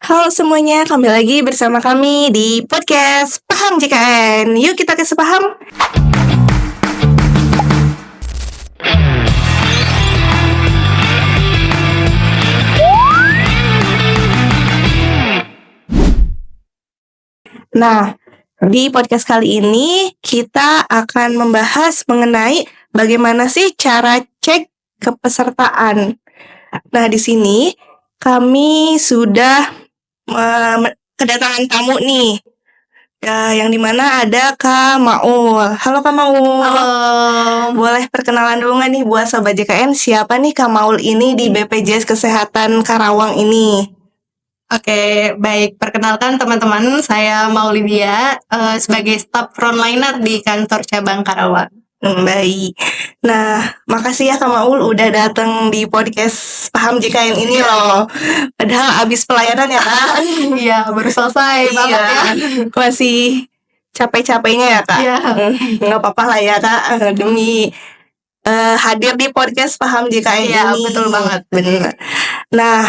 Halo semuanya, kembali lagi bersama kami di podcast Paham JKN. Yuk kita kasih paham. Nah, di podcast kali ini kita akan membahas mengenai bagaimana sih cara cek kepesertaan. Nah, di sini kami sudah kedatangan tamu nih. Yang dimana ada Kak Maul. Halo Kak Maul. Halo. Boleh perkenalan dulu nggak nih buat Sobat JKN, siapa nih Kak Maul ini di BPJS Kesehatan Karawang ini? Oke, baik. Perkenalkan teman-teman, saya Maulidia sebagai staf frontliner di kantor cabang Karawang. Baik. Nah, makasih ya Kak Maul udah datang di podcast Paham JKN ini loh. Padahal abis pelayanan ya Kak. Iya, baru selesai banget ya. Masih capek-capeknya ya Kak. Iya. Nggak apa-apa lah ya Kak, demi hadir di podcast Paham JKN Iya, ini. betul banget. Benar. Nah,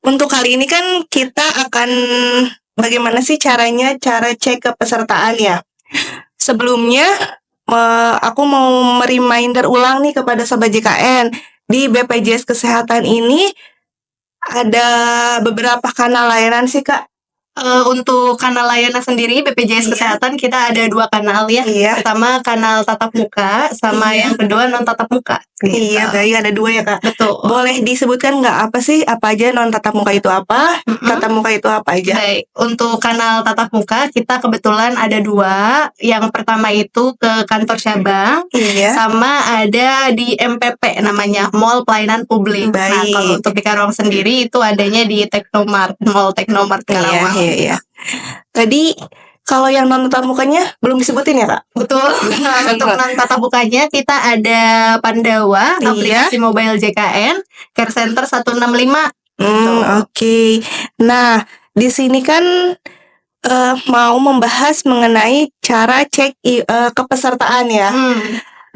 untuk kali ini kan kita akan bagaimana sih cara cek kepesertaan ya. Sebelumnya aku mau mereminder ulang nih kepada Sobat JKN. Di BPJS Kesehatan ini ada beberapa kanal layanan sih Kak. Untuk kanal layanan sendiri BPJS Kesehatan kita ada 2 kanal ya. Iya. Pertama kanal tatap muka sama yang kedua non tatap muka. Iya, baik, ada 2 ya Kak. Betul. Boleh disebutkan nggak apa aja non tatap muka itu apa? Tatap muka itu apa aja? Baik, untuk kanal tatap muka kita kebetulan ada 2. Yang pertama itu ke kantor cabang, Iya. sama ada di MPP namanya Mall Pelayanan Publik. Baik. Nah, kalau untuk di Karawang sendiri itu adanya di Teknomart, Mall Teknomart Karawang. Iya. Tadi kalau yang non tatap mukanya belum disebutin ya Kak? Betul. Nah, untuk non tatap mukanya kita ada Pandawa, Iya. aplikasi mobile JKN, Care Center 165. Oke. Nah, di sini kan mau membahas mengenai cara cek kepesertaan ya.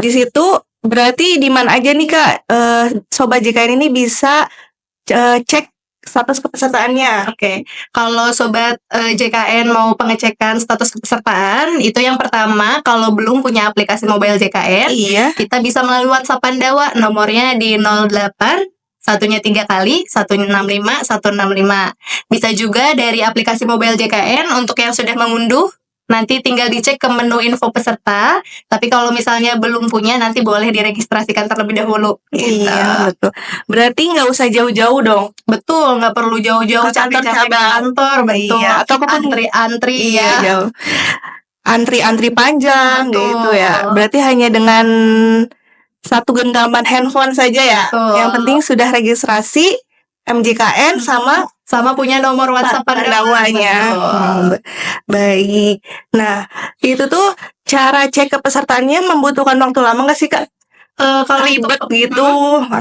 Di situ berarti di mana aja nih Kak Sobat JKN ini bisa cek status kepesertaannya? Oke, kalau Sobat JKN mau pengecekan status kepesertaan, itu yang pertama kalau belum punya aplikasi mobile JKN, Iya. kita bisa melalui WhatsApp Pandawa, nomornya di 08 satunya 3 kali 165 165. Bisa juga dari aplikasi mobile JKN untuk yang sudah mengunduh. Nanti tinggal dicek ke menu info peserta. Tapi kalau misalnya belum punya, nanti boleh diregistrasikan terlebih dahulu. Iya, betul. Berarti nggak usah jauh-jauh dong. Betul, nggak perlu jauh-jauh Ke kantor capek-capek ke cabang. kantor, betul. Iya, Atau antri-antri Iya, ya. jauh. Antri panjang Betul. gitu ya. Berarti hanya dengan satu genggaman handphone saja ya. Betul. Yang penting sudah registrasi MJKN sama punya nomor WhatsApp Pandawanya. Baik. Nah, itu tuh cara cek kepesertaannya membutuhkan waktu lama nggak sih Kak? Kalau Ribet untuk- gitu?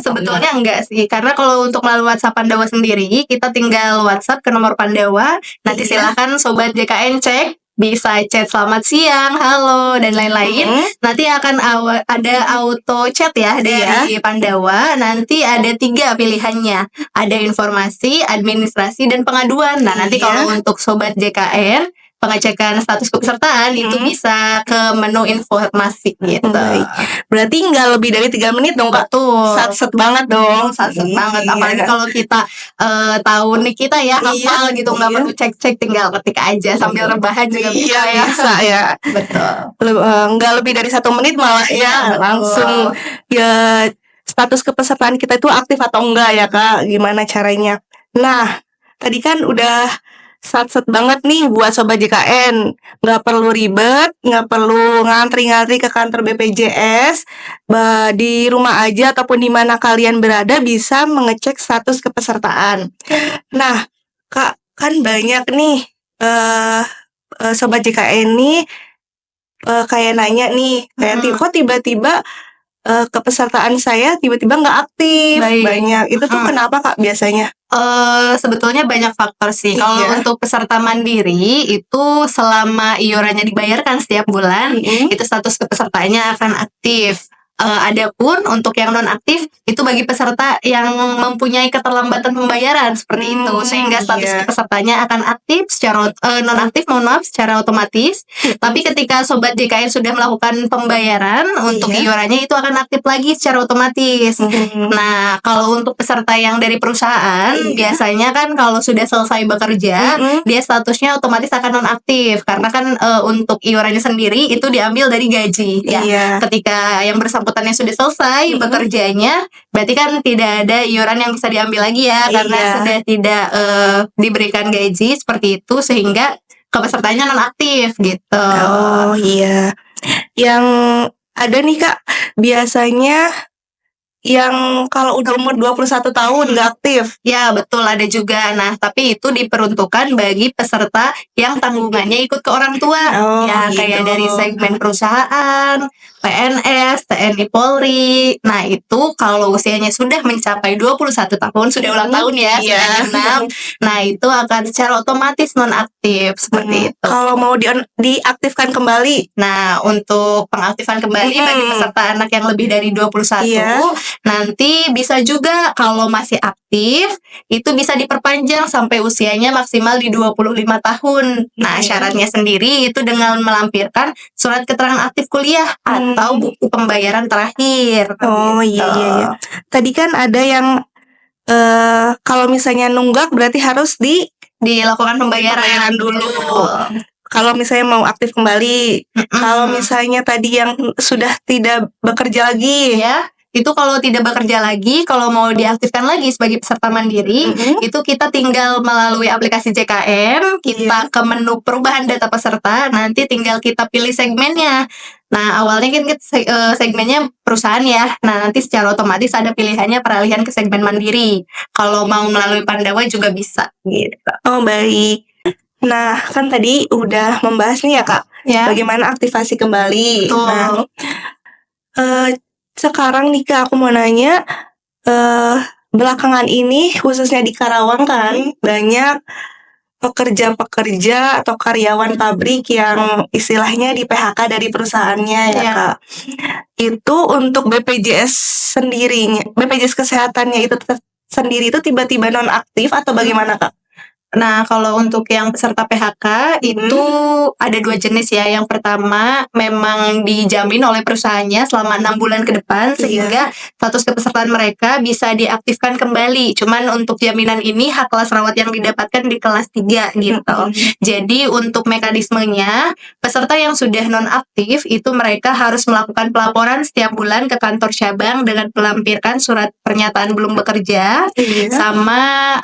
Sebetulnya enggak sih, karena kalau untuk melalui WhatsApp Pandawa sendiri, kita tinggal WhatsApp ke nomor Pandawa. Nanti Iya. silakan Sobat JKN cek, bisa chat selamat siang, halo, dan lain-lain. Nanti akan ada auto chat ya dari Pandawa. Nanti ada 3 pilihannya. Ada informasi, administrasi, dan pengaduan. Nah, nanti kalau untuk Sobat JKN, pengecekan status kepesertaan itu bisa ke menu informasi gitu. Baik. Berarti nggak lebih dari 3 menit dong Kak? Betul. Sat-set banget dong. Sat-set banget. Iya. Apalagi kalau kita tahu nih kita ya hafal gitu, nggak perlu cek-cek, tinggal ketik aja sambil rebahan juga bisa ya. Bisa ya. Betul. Nggak lebih dari 1 menit malah ya. Betul. Langsung ya status kepesertaan kita itu aktif atau enggak ya Kak? Gimana caranya? Nah, tadi kan udah sat-set banget nih buat Sobat JKN. Nggak perlu ribet, nggak perlu ngantri-ngantri ke kantor BPJS. Di rumah aja ataupun di mana kalian berada bisa mengecek status kepesertaan. Nah, Kak, kan banyak nih Sobat JKN nih kayak nanya nih, kayak kok tiba-tiba kepesertaan saya tiba-tiba nggak aktif. Baik. Banyak. Itu tuh kenapa Kak biasanya? Sebetulnya banyak faktor sih. Iya. Kalau untuk peserta mandiri itu selama iurannya dibayarkan setiap bulan, itu status kepesertaannya akan aktif. Adapun untuk yang nonaktif itu bagi peserta yang mempunyai keterlambatan pembayaran seperti itu, sehingga status pesertanya akan aktif secara nonaktif, mohon maaf, secara otomatis. Tapi ketika sobat JKN sudah melakukan pembayaran untuk iurannya itu akan aktif lagi secara otomatis. Nah, kalau untuk peserta yang dari perusahaan biasanya kan kalau sudah selesai bekerja dia statusnya otomatis akan nonaktif karena kan untuk iurannya sendiri itu diambil dari gaji ya. Ketika yang bersangkutannya sudah selesai bekerjanya, berarti kan tidak ada iuran yang bisa diambil lagi ya karena sudah tidak diberikan gaji seperti itu, sehingga pesertanya nonaktif gitu. Oh iya. Yang ada nih Kak, biasanya yang kalau udah umur 21 tahun nggak aktif. Ya betul, ada juga. Nah tapi itu diperuntukkan bagi peserta yang tanggungannya ikut ke orang tua. Kayak dari segmen perusahaan, PNS, TNI Polri. Nah itu kalau usianya sudah mencapai 21 tahun, sudah ulang tahun ya, sudah genap. Nah itu akan secara otomatis nonaktif seperti itu. Kalau mau diaktifkan kembali, nah untuk pengaktifan kembali bagi peserta anak yang lebih dari 21 nanti bisa juga kalau masih aktif itu bisa diperpanjang sampai usianya maksimal di 25 tahun. Nah syaratnya sendiri itu dengan melampirkan surat keterangan aktif kuliah atau buku pembayaran terakhir. Oh iya. Tadi kan ada yang kalau misalnya nunggak berarti harus dilakukan pembayaran dulu. Kalau misalnya mau aktif kembali, kalau misalnya tadi yang sudah tidak bekerja lagi itu kalau tidak bekerja lagi, kalau mau diaktifkan lagi sebagai peserta mandiri, itu kita tinggal melalui aplikasi JKN, kita ke menu perubahan data peserta, nanti tinggal kita pilih segmennya. Nah awalnya kan segmennya perusahaan ya, nah nanti secara otomatis ada pilihannya peralihan ke segmen mandiri. Kalau mau melalui Pandawa juga bisa gitu. Oh baik. Nah kan tadi udah membahas nih ya Kak, bagaimana aktivasi kembali. Nah sekarang nih Kak, aku mau nanya, belakangan ini khususnya di Karawang kan banyak pekerja-pekerja atau karyawan pabrik yang istilahnya di PHK dari perusahaannya ya Kak. Itu untuk BPJS sendirinya, BPJS kesehatannya itu sendiri itu tiba-tiba nonaktif atau bagaimana Kak? Nah, kalau untuk yang peserta PHK itu ada 2 jenis ya. Yang pertama memang dijamin oleh perusahaannya selama 6 bulan ke depan sehingga status kepesertaan mereka bisa diaktifkan kembali. Cuman untuk jaminan ini hak kelas rawat yang didapatkan di kelas 3 gitu. Jadi untuk mekanismenya peserta yang sudah nonaktif itu mereka harus melakukan pelaporan setiap bulan ke kantor cabang dengan melampirkan surat pernyataan belum bekerja sama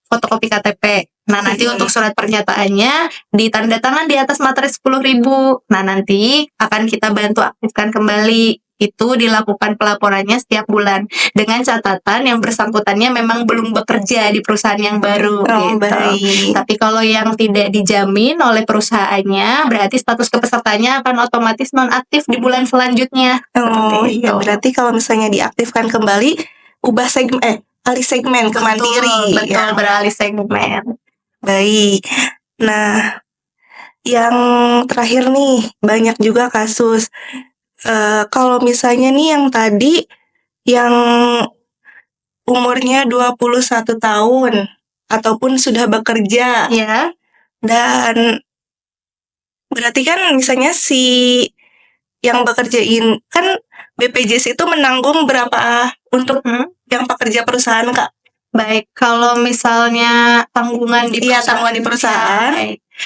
fotokopi KTP. Nah nanti untuk surat pernyataannya ditandatangan di atas materai 10.000. Nah nanti akan kita bantu aktifkan kembali. Itu dilakukan pelaporannya setiap bulan dengan catatan yang bersangkutannya memang belum bekerja di perusahaan yang baru gitu. Tapi kalau yang tidak dijamin oleh perusahaannya berarti status kepesertanya akan otomatis nonaktif di bulan selanjutnya. Oh iya, berarti kalau misalnya diaktifkan kembali ubah segmen alih segmen ke mandiri. Betul, beralih segmen. Baik. Nah, yang terakhir nih, banyak juga kasus kalau misalnya nih yang tadi yang umurnya 21 tahun ataupun sudah bekerja. Dan berarti kan misalnya si yang bekerjain kan BPJS itu menanggung berapa untuk yang pekerja perusahaan Kak? Baik, kalau misalnya tanggungan di perusahaan, tanggungan di perusahaan.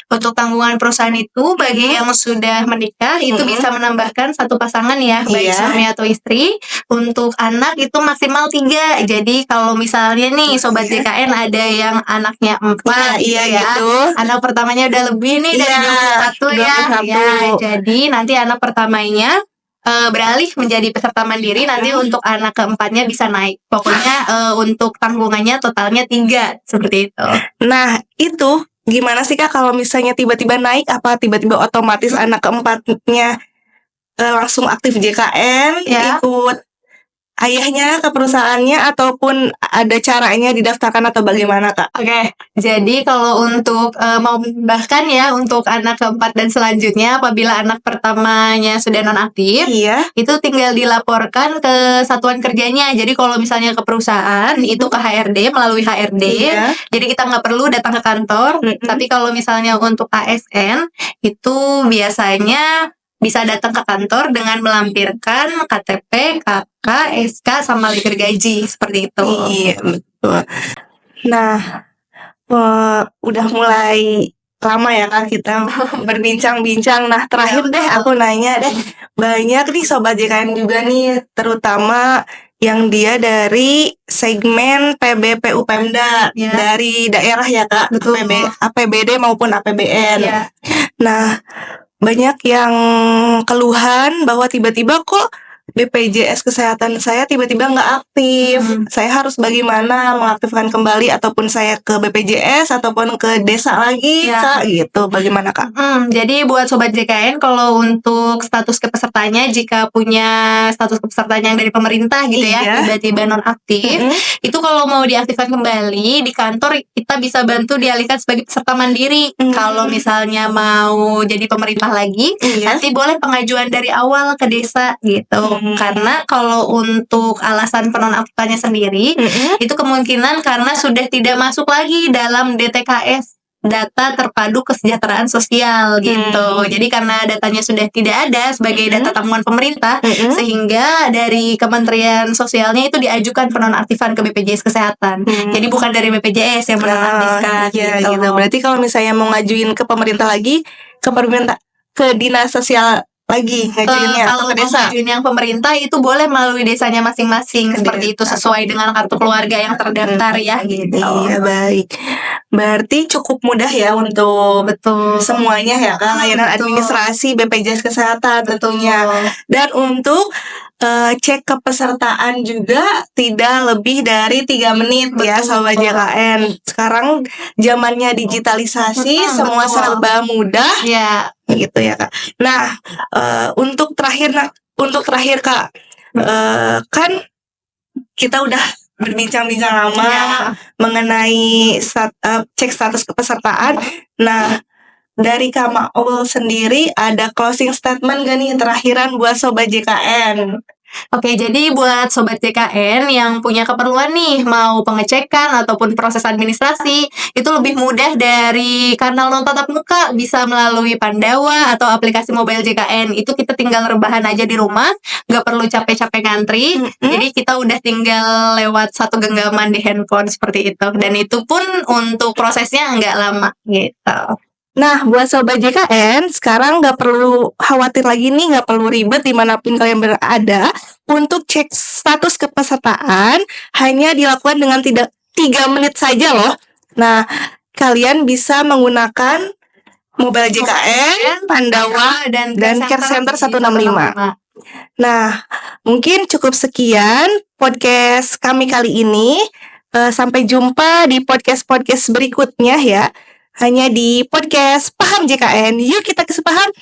Untuk tanggungan perusahaan itu bagi yang sudah menikah itu bisa menambahkan 1 pasangan ya, baik suami atau istri. Untuk anak itu maksimal 3. Jadi kalau misalnya nih sobat JKN ada yang anaknya 4 gitu. Anak pertamanya udah lebih nih dari 21 ya. Jadi nanti anak pertamanya beralih menjadi peserta mandiri, nanti untuk anak keempatnya bisa naik. Pokoknya untuk tanggungannya totalnya 3 seperti itu. Nah itu gimana sih Kak kalau misalnya tiba-tiba naik, apa tiba-tiba otomatis anak keempatnya langsung aktif JKN ikut ayahnya ke perusahaannya ataupun ada caranya didaftarkan atau bagaimana, Kak? Oke, jadi kalau untuk mau menambahkan ya untuk anak keempat dan selanjutnya apabila anak pertamanya sudah nonaktif, Iya. itu tinggal dilaporkan ke satuan kerjanya. Jadi kalau misalnya ke perusahaan itu ke HRD melalui HRD. Iya. Jadi kita nggak perlu datang ke kantor. Tapi kalau misalnya untuk ASN itu biasanya bisa datang ke kantor dengan melampirkan KTP, KK, SK, sama letter gaji seperti itu. Iya, betul. Nah, udah mulai lama ya Kak kita berbincang-bincang. Nah, terakhir deh aku nanya deh, banyak nih Sobat JKN juga nih, terutama yang dia dari segmen PBPU Pemda, Ya. dari daerah ya Kak, Betul. APBD maupun APBN. Ya. Nah, banyak yang keluhan bahwa tiba-tiba kok BPJS Kesehatan saya tiba-tiba nggak aktif. Saya harus bagaimana mengaktifkan kembali ataupun saya ke BPJS ataupun ke desa lagi, Ya. Kak, gitu. Bagaimana, Kak? Jadi buat Sobat JKN kalau untuk status kepesertanya jika punya status kepesertanya yang dari pemerintah gitu Iya. ya tiba-tiba nonaktif, itu kalau mau diaktifkan kembali di kantor kita bisa bantu dialihkan sebagai peserta mandiri. Kalau misalnya mau jadi pemerintah lagi, Iya. nanti boleh pengajuan dari awal ke desa gitu. Karena kalau untuk alasan penonaktifannya sendiri itu kemungkinan karena sudah tidak masuk lagi dalam DTKS, data terpadu kesejahteraan sosial gitu. Jadi karena datanya sudah tidak ada sebagai data tamuan pemerintah, sehingga dari Kementerian Sosialnya itu diajukan penonaktifan ke BPJS Kesehatan. Jadi bukan dari BPJS yang menonaktifkan. Iya, gitu. Berarti kalau misalnya mau ngajuin ke pemerintah lagi, ke dinas sosial lagi ngajuinnya atau Kalau ke desa? ngajuin yang pemerintah itu boleh melalui desanya masing-masing seperti itu sesuai dengan kartu keluarga yang terdaftar ya gitu. Iya, baik. Berarti cukup mudah ya untuk Betul. semuanya ya Kak, layanan Betul. administrasi BPJS Kesehatan tentunya. Dan untuk cek kepesertaan juga tidak lebih dari 3 menit ya Sobat JKN. Sekarang zamannya digitalisasi, semua betul. serba mudah Ya. gitu ya Kak. Nah, untuk terakhir Kak, kan kita udah berbincang-bincang lama Ya. mengenai cek status kepesertaan. Nah, dari Kak Maul sendiri ada closing statement gak nih terakhiran buat Sobat JKN? Oke, jadi buat Sobat JKN yang punya keperluan nih, mau pengecekan ataupun proses administrasi, itu lebih mudah dari kanal non tatap muka, bisa melalui Pandawa atau aplikasi mobile JKN. Itu kita tinggal rebahan aja di rumah, nggak perlu capek-capek ngantri. Jadi kita udah tinggal lewat satu genggaman di handphone seperti itu. Dan itu pun untuk prosesnya nggak lama gitu. Nah, buat Sobat JKN, sekarang nggak perlu khawatir lagi nih, nggak perlu ribet dimanapun kalian berada. Untuk cek status kepesertaan, hanya dilakukan dengan 3 menit saja loh. Nah, kalian bisa menggunakan mobile JKN, Pandawa, dan Care Center 165. Nah, mungkin cukup sekian podcast kami kali ini. Sampai jumpa di podcast-podcast berikutnya ya. Hanya di podcast Paham JKN. Yuk kita kesepaham.